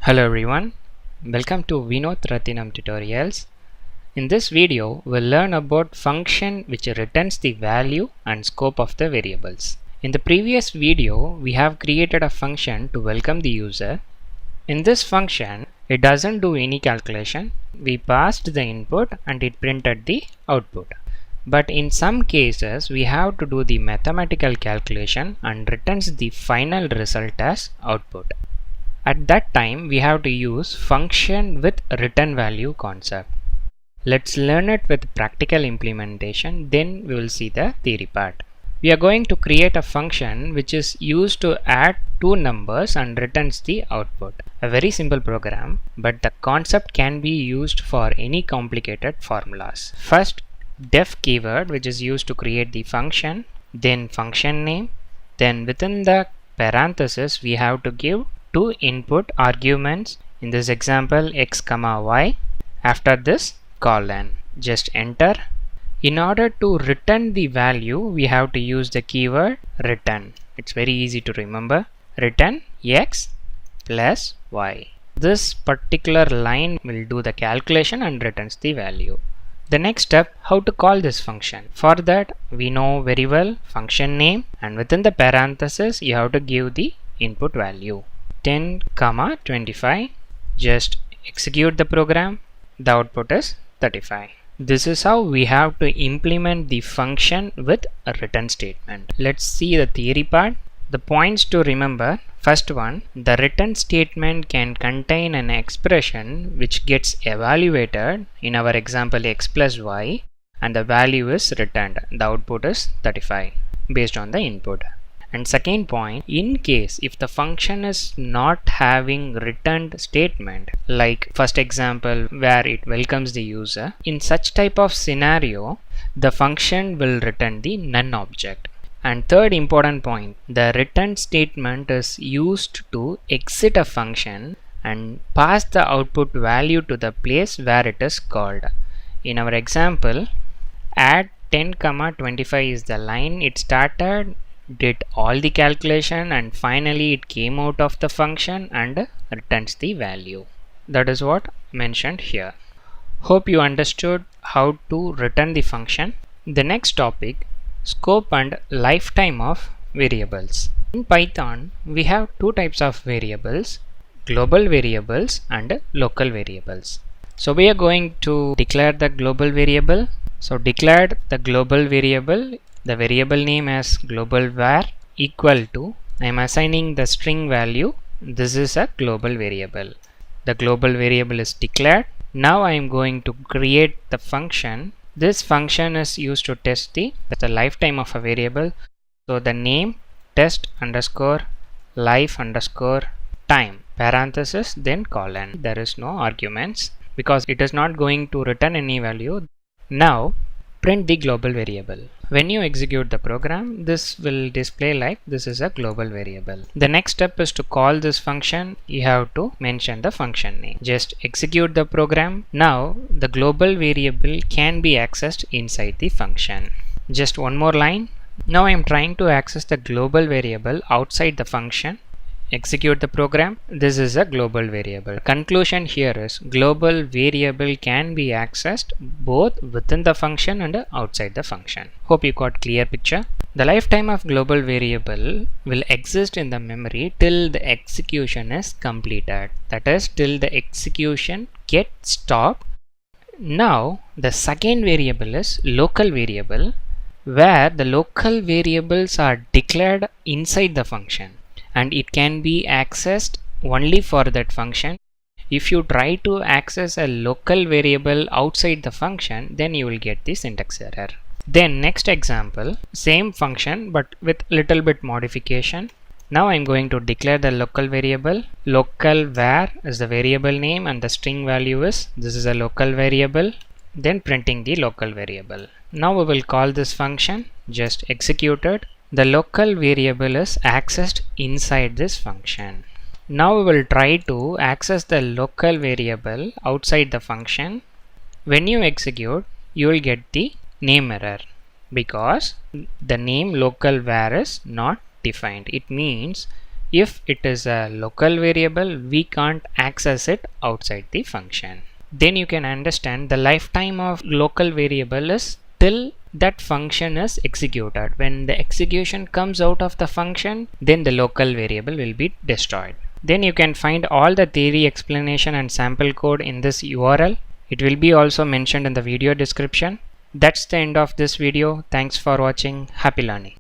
Hello everyone, welcome to Vinoth Rathinam tutorials. In this video, we'll learn about function which returns the value and scope of the variables. In the previous video, we have created a function to welcome the user. In this function, it doesn't do any calculation. We passed the input and it printed the output. But in some cases, we have to do the mathematical calculation and returns the final result as output. At that time, we have to use function with return value concept. Let's learn it with practical implementation, then we will see the theory part. We are going to create a function which is used to add two numbers and returns the output. A very simple program, but the concept can be used for any complicated formulas. First, def keyword, which is used to create the function, then function name, then within the parenthesis we have to give two input arguments, in this example x comma y. After this, colon. Just enter. In order to return the value, we have to use the keyword return. It's very easy to remember. Return x plus y. This particular line will do the calculation and returns the value. The next step, how to call this function. For that, we know very well function name, and within the parenthesis you have to give the input value 10, 25. Just execute the program. The output is 35. This is how we have to implement the function with a return statement. Let's see the theory part. The points to remember. First one, the return statement can contain an expression which gets evaluated, in our example x plus y, and the value is returned. The output is 35 based on the input. And second point, in case if the function is not having returned statement, like first example where it welcomes the user, in such type of scenario, the function will return the none object. And third important point, the return statement is used to exit a function and pass the output value to the place where it is called. In our example, add 10, 25 is the line it started, did all the calculation, and finally it came out of the function and returns the value. That is what mentioned here. Hope you understood how to return the function. The next topic, scope and lifetime of variables. In Python, we have two types of variables, global variables and local variables. So we are going to declare the global variable. So declared the global variable, the variable name as global var equal to, I am assigning the string value. This is a global variable. The global variable is declared. Now I am going to create the function. This function is used to test the lifetime of a variable. So the name test underscore life underscore time parenthesis then colon. There is no arguments because it is not going to return any value. Now print the global variable. When you execute the program, this will display like this is a global variable. The next step is to call this function. You have to mention the function name. Just execute the program. Now the global variable can be accessed inside the function. Just one more line. Now I am trying to access the global variable outside the function. Execute the program. This is a global variable. Conclusion here is global variable can be accessed both within the function and outside the function. Hope you got clear picture. The lifetime of global variable will exist in the memory till the execution is completed. That is till the execution gets stopped. Now the second variable is local variable, where the local variables are declared inside the function, and it can be accessed only for that function. If you try to access a local variable outside the function, then you will get the syntax error. Then next example, same function but with little bit modification. Now I am going to declare the local variable. Local var is the variable name and the string value is, this is a local variable, then printing the local variable. Now we will call this function. Just execute it. The local variable is accessed inside this function. Now we will try to access the local variable outside the function. When you execute, you will get the name error because the name local var is not defined. It means If it is a local variable, we can't access it outside the function. Then you can understand the lifetime of local variable is till that function is executed. When the execution comes out of the function, then the local variable will be destroyed. Then you can find all the theory explanation and sample code in this URL. It will be also mentioned in the video description. That's the end of this video. Thanks for watching. Happy learning.